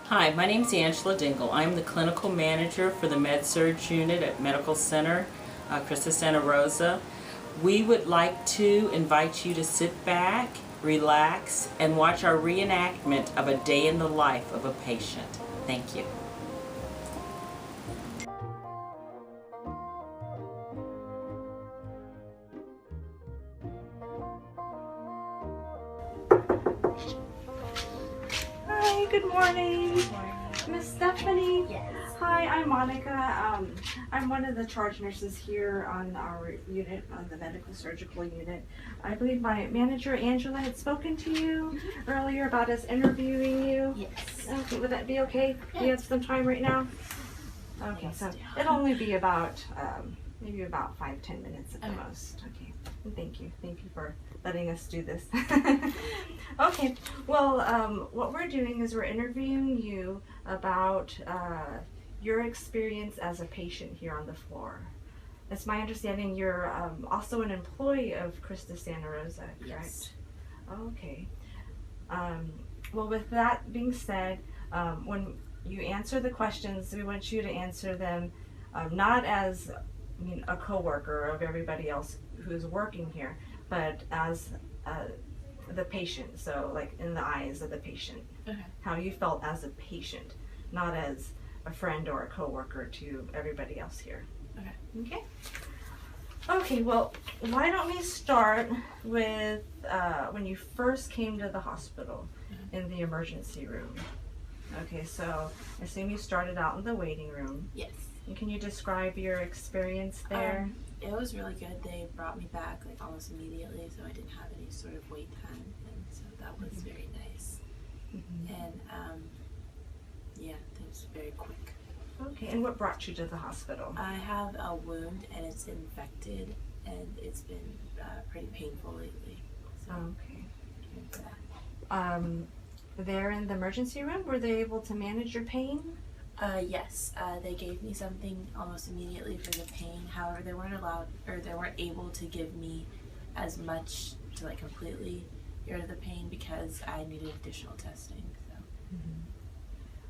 Hi, my name is Angela Dingle. I'm the clinical manager for the Med-Surg unit at Medical Center, Christus Santa Rosa. We would like to invite you to sit back, relax, and watch our reenactment of a day in the life of a patient. Thank you. Hi, good morning. Good morning. Miss Stephanie? Yes. Hi, I'm Monica. I'm one of the charge nurses here on our unit, on the medical surgical unit. I believe my manager Angela had spoken to you earlier about us interviewing you. Yes. Okay, would that be okay? Do you have some time right now? Okay, so it'll only be about maybe about 5-10 minutes at the most. Okay. Thank you for letting us do this. Okay, well, what we're doing is we're interviewing you about your experience as a patient here on the floor. It's my understanding you're also an employee of Christus Santa Rosa, correct? Yes. Okay. Well, with that being said, when you answer the questions, we want you to answer them not as a coworker of everybody else who's working here, but as the patient. So, like in the eyes of the patient, Okay. how you felt as a patient, not as a friend or a coworker to everybody else here. Okay. Okay. Okay. Well, why don't we start with when you first came to the hospital in the emergency room? Okay. So, I assume you started out in the waiting room. Yes. And can you describe your experience there? It was really good. They brought me back like almost immediately, so I didn't have any sort of wait time, and so that was very nice. And yeah, it was very quick. Okay, and what brought you to the hospital? I have a wound and it's infected, and it's been pretty painful lately. So Okay. came for that. There in the emergency room, were they able to manage your pain? Yes, they gave me something almost immediately for the pain. However, they weren't able to give me as much to like completely get rid of the pain because I needed additional testing. So,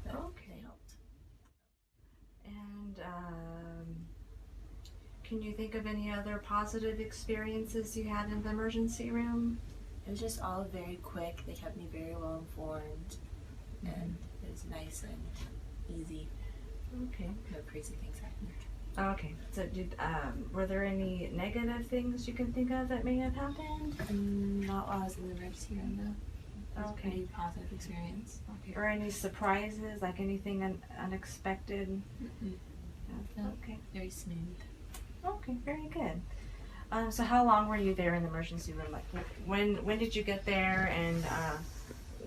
but Okay. they helped. And can you think of any other positive experiences you had in the emergency room? It was just all very quick. They kept me very well informed, and it was nice and easy. Okay. No crazy things happened. Okay. So were there any negative things you can think of that may have happened? Not while I was in the emergency room though. It was a Okay. pretty positive experience. Okay. Or any surprises, like anything unexpected? No. Okay. Very smooth. Okay, very good. So how long were you there in the emergency room? Like when did you get there, and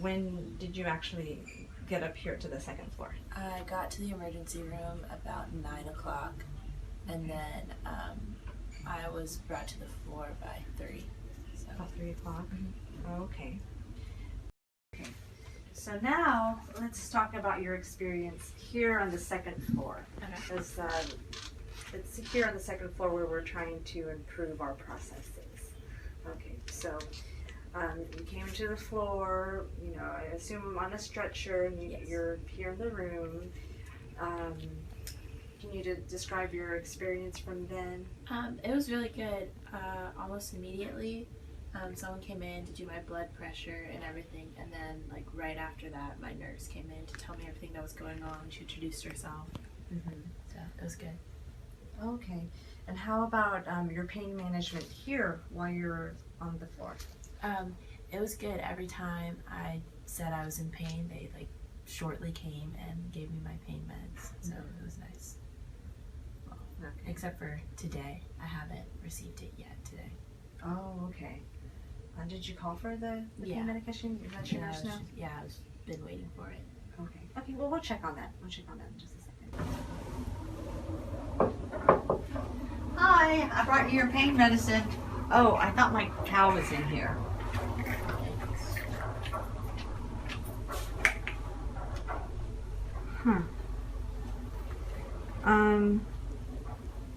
when did you actually get up here to the second floor? I got to the emergency room about 9 o'clock, and then I was brought to the floor by 3. So. About 3 o'clock. Okay. Okay. So now let's talk about your experience here on the second floor. Okay. As it's here on the second floor where we're trying to improve our processes. Okay, so you came to the floor, I assume on a stretcher, and Yes. you're here in the room. Can you describe your experience from then? It was really good. Almost immediately, someone came in to do my blood pressure and everything, and then like right after that, my nurse came in to tell me everything that was going on. She introduced herself, so it was good. Okay, and how about your pain management here while you're on the floor? It was good. Every time I said I was in pain, they like shortly came and gave me my pain meds, so it was nice. Well, Okay. except for today, I haven't received it yet today. Oh, okay. Did you call for the Yeah. pain medication? You let your nurse know? I was been waiting for it. Okay. Okay, well, we'll check on that. We'll check on that in just a second. Hi, I brought you your pain medicine. Oh, I thought my cow was in here.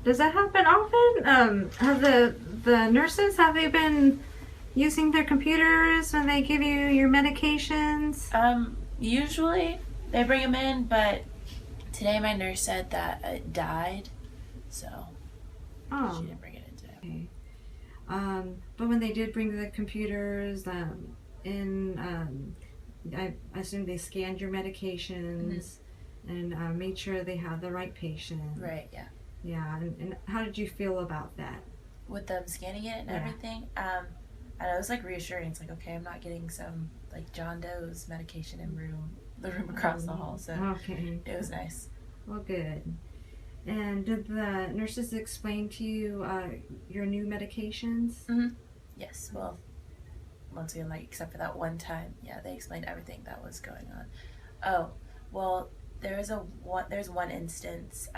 Does that happen often? Have the nurses, have they been using their computers when they give you your medications? Usually they bring them in, but today my nurse said that it died, so Oh, she didn't bring it in today. okay. But when they did bring the computers in, I assume they scanned your medications and made sure they had the right patient. Right, yeah. Yeah, and how did you feel about that? With them scanning it and Yeah. everything, and it was like reassuring. It's like, okay, I'm not getting some like John Doe's medication in the room across the hall, so Okay. it was nice. Well, good. And did the nurses explain to you your new medications? Yes, well, once again, like, except for that one time, yeah, they explained everything that was going on. Oh, well, there's one instance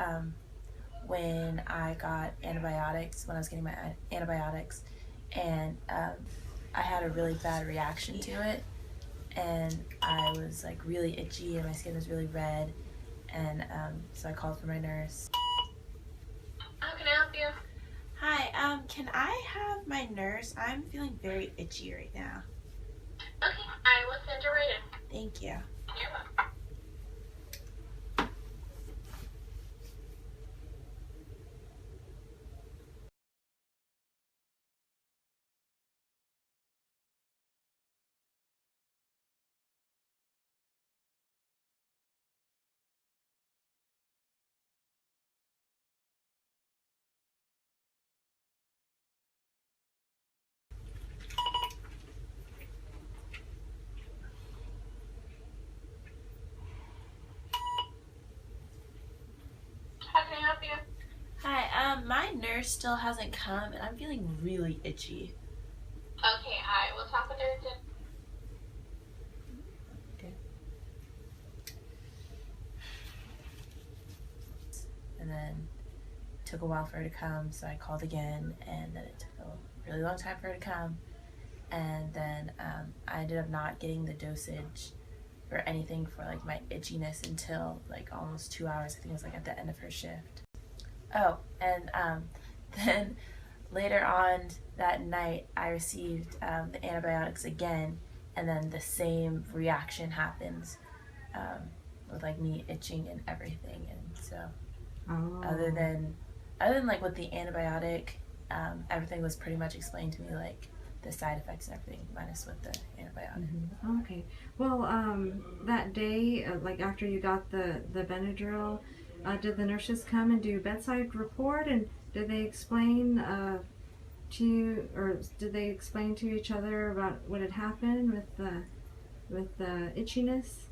when I got antibiotics, when I was getting my antibiotics, and I had a really bad reaction to it, and I was like really itchy and my skin was really red, and so I called for my nurse. How can I help you? Hi, can I have my nurse? I'm feeling very itchy right now. Okay, I will send her right in. Thank you. You're welcome. How can I help you? Hi, my nurse still hasn't come and I'm feeling really itchy. Okay, I will talk with her then. And then it took a while for her to come, so I called again, and then it took a really long time for her to come. And then I ended up not getting the dosage or anything for like my itchiness until like almost 2 hours. I think it was like at the end of her shift. Oh, and then later on that night I received the antibiotics again, and then the same reaction happens with like me itching and everything. And so other than like with the antibiotic, everything was pretty much explained to me, like the side effects and everything, minus with the antibiotic. Okay. Well, that day, like after you got the Benadryl, did the nurses come and do bedside report, and did they explain to you, or did they explain to each other about what had happened with the itchiness?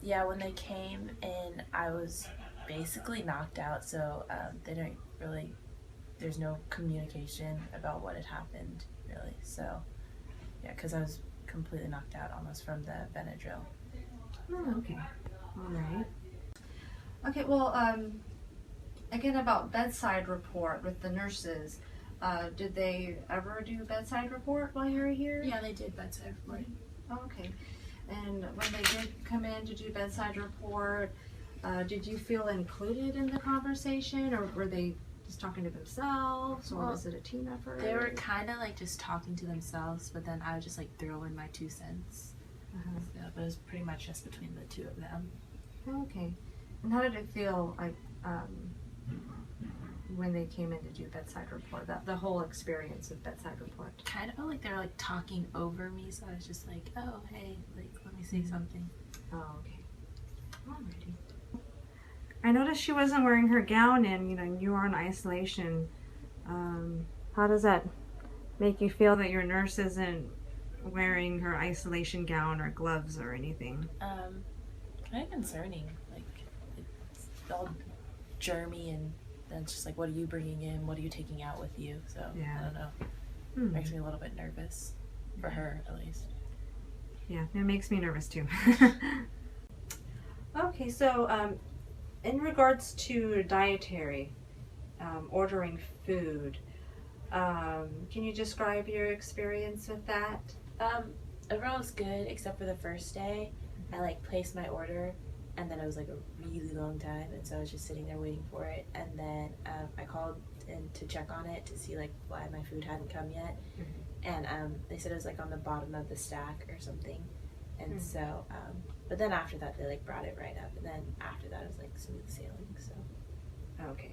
Yeah, when they came in, I was basically knocked out, so they don't really, there's no communication about what had happened, really. So, yeah, because I was completely knocked out almost from the Benadryl. Oh, okay. All right. Okay, well, again about bedside report with the nurses. Did they ever do bedside report while you were here? Yeah, they did bedside report. Oh, okay. And when they did come in to do bedside report, did you feel included in the conversation, or were they just talking to themselves, or Well, was it a team effort? They were kind of like just talking to themselves, but then I would just like throw in my 2 cents. So, but it was pretty much just between the two of them. Oh, okay. And how did it feel like when they came in to do bedside report? The whole experience of bedside report. Kind of felt like they were like talking over me, so I was just like, oh hey, like let me say something. Oh, okay. Alrighty. I noticed she wasn't wearing her gown, and you were in isolation. How does that make you feel that your nurse isn't wearing her isolation gown or gloves or anything? Kind of concerning. Like it's all germy, and then it's just like, what are you bringing in? What are you taking out with you? So Yeah. I don't know. Makes me a little bit nervous, for her at least. Yeah, it makes me nervous too. Okay, so in regards to dietary, ordering food, can you describe your experience with that? Overall was good, except for the first day. I like placed my order, and then it was like a really long time, and so I was just sitting there waiting for it. And then I called in to check on it to see like why my food hadn't come yet, and they said it was like on the bottom of the stack or something. And so, but then after that, they like brought it right up, and then after that, it was like smooth sailing. So, Okay.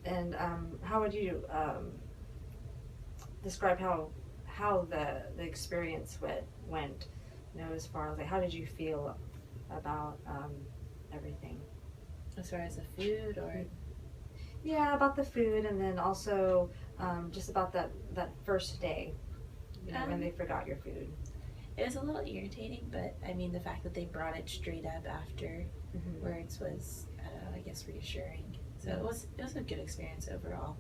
And how would you describe how the experience went? You know, as far as like, how did you feel about everything? as far as the food, or Yeah, about the food, and then also just about that first day, you know, when they forgot your food. it was a little irritating, but I mean, the fact that they brought it straight up afterwards was, I guess, reassuring. So it was a good experience overall.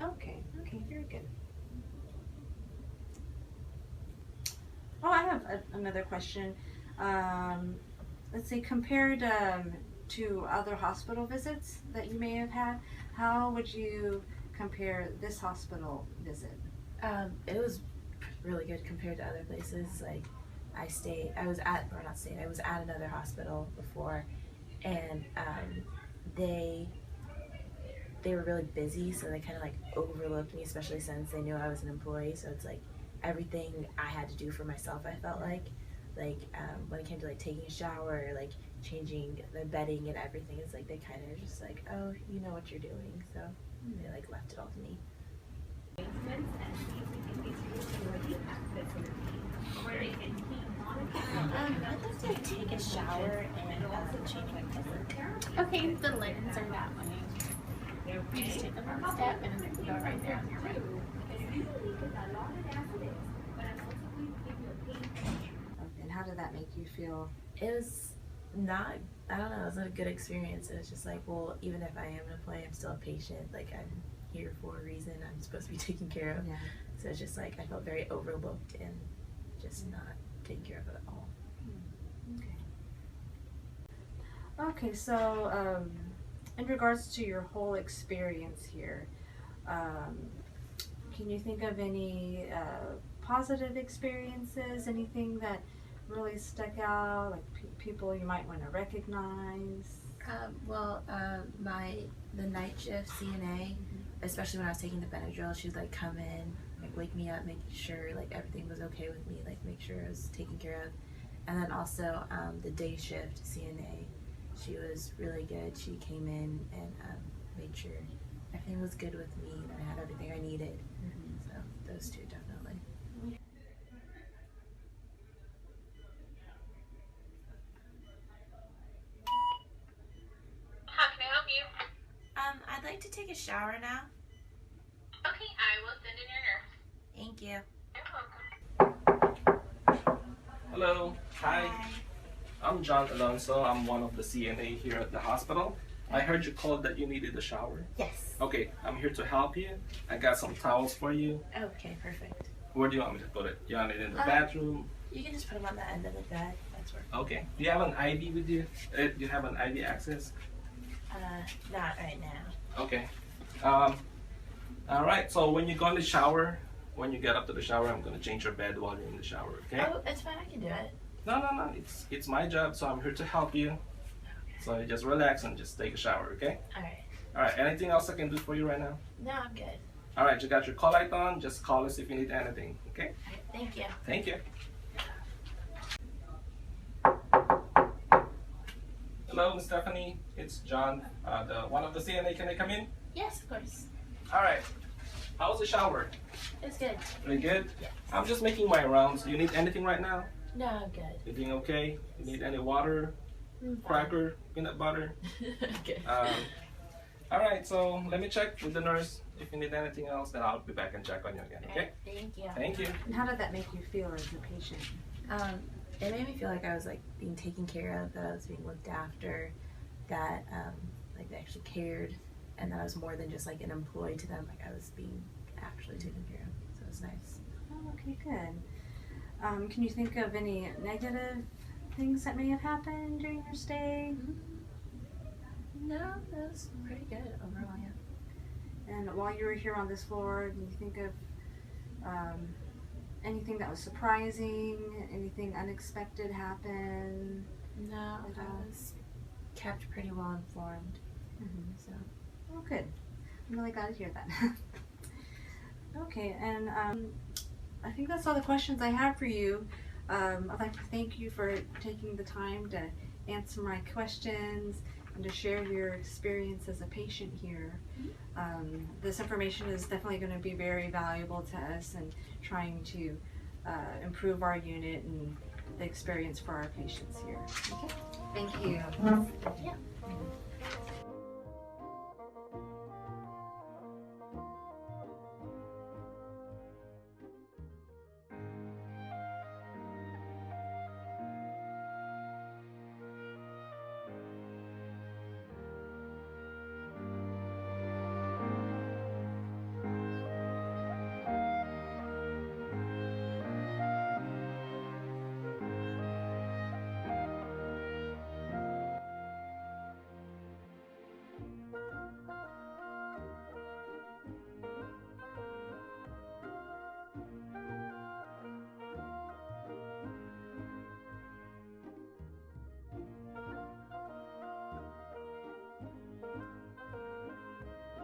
Okay, very good. Oh, I have another question. Let's say compared to other hospital visits that you may have had, how would you compare this hospital visit? It was really good compared to other places. Like, I was at another hospital before, and they were really busy, so they kind of like overlooked me, especially since they knew I was an employee. So it's like everything I had to do for myself, I felt like when it came to like taking a shower, like changing the bedding and everything, it's like they kind of just like, oh, you know what you're doing, so they like left it all to me. I'd like to take a shower and change my cover. Okay, the linens are that way. You just take the first step and then go right there on your right. And how did that make you feel? It was not, I don't know, it was not a good experience. It was just like, well, even if I am an employee, I'm still a patient. Like, I'm here for a reason. I'm supposed to be taken care of. Yeah. So it's just like, I felt very overlooked and just not taken care of at all. Okay, so in regards to your whole experience here, can you think of any positive experiences, anything that really stuck out, like people you might want to recognize? The night shift CNA, especially when I was taking the Benadryl, she would like come in, like wake me up, making sure like everything was okay with me, like make sure I was taken care of. And then also the day shift CNA, she was really good. She came in and made sure everything was good with me, that I had everything I needed. So those two definitely. How can I help you? I'd like to take a shower now. Okay, I will send in your nurse. Thank you. You're welcome. Hello. Hi. I'm John Alonso. I'm one of the CNA here at the hospital. I heard you called that you needed a shower. Yes. Okay, I'm here to help you. I got some towels for you. Okay, perfect. Where do you want me to put it? You want it in the bathroom? You can just put them on the end of the bed. That's where. Okay. Do you have an ID with you? Do you have an ID access? Not right now. Okay. All right. So when you go in the shower, when you get up to the shower, I'm gonna change your bed while you're in the shower. Okay? Oh, it's fine. I can do it. No. It's my job, so I'm here to help you. So you just relax and just take a shower. Okay? All right. All right. Anything else I can do for you right now? No, I'm good. All right. You got your call light on. Just call us if you need anything. Okay? All right, thank you. Thank you. Hello, Miss Stephanie. It's John, one of the CNA. Can I come in? Yes, of course. All right. How's the shower? It's good. Pretty good? Yes. I'm just making my rounds. Do you need anything right now? No, I'm good. Everything okay? You need any water, cracker, peanut butter? Okay. All right, so let me check with the nurse. If you need anything else, then I'll be back and check on you again, okay? Thank you. Thank you. And how did that make you feel as a patient? It made me feel like I was like being taken care of, that I was being looked after, that like they actually cared, and that I was more than just like an employee to them. Like I was being actually taken care of. So it was nice. Oh, okay, good. Can you think of any negative things that may have happened during your stay? No, that was pretty good overall. Yeah. And while you were here on this floor, do you think of anything that was surprising, anything unexpected happen? No, I was kept pretty well informed. So. Oh, good. I'm really glad to hear that. Okay, and I think that's all the questions I have for you. I'd like to thank you for taking the time to answer my questions and to share your experience as a patient here. This information is definitely going to be very valuable to us in trying to improve our unit and the experience for our patients here. Okay, thank you. Yeah.